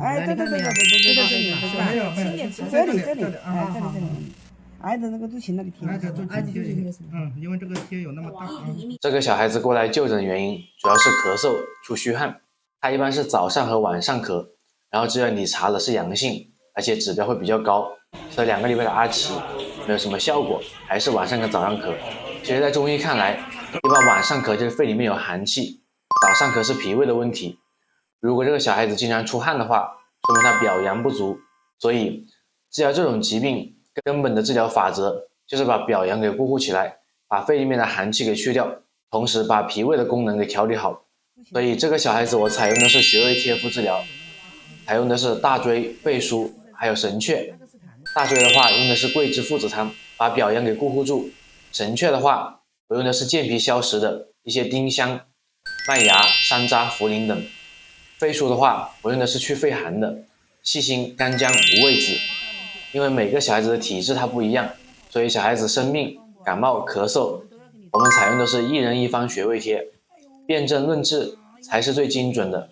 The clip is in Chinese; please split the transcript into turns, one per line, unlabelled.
哎，对，
就在这里嘛，是吧？轻点吃，
这里，哎，这里，挨着那个肚脐那个贴，
挨着肚脐贴那个什么？
因为这个贴有那么大。
这个小孩子过来就诊的原因主要是咳嗽、出虚汗，他一般是早上和晚上咳，然后只有你查了是阳性，而且指标会比较高，所以2个礼拜的阿奇没有什么效果，还是晚上跟早上咳。其实，在中医看来，一般晚上咳就是肺里面有寒气，早上咳是脾胃的问题。如果这个小孩子经常出汗的话，说明他表阳不足。所以，治疗这种疾病根本的治疗法则就是把表阳给固护起来，把肺里面的寒气给去掉，同时把脾胃的功能给调理好。所以这个小孩子我采用的是穴位贴敷治疗，采用的是大椎、肺腧还有神阙。大椎的话用的是桂枝附子汤，把表阳给固护住。神阙的话，我用的是健脾消食的一些丁香、麦芽、山楂、茯苓等。肺腧的话，我用的是去肺寒的细辛、干姜、五味子。因为每个小孩子的体质它不一样，所以小孩子生病、感冒、咳嗽，我们采用的是一人一方穴位贴，辨证论治才是最精准的。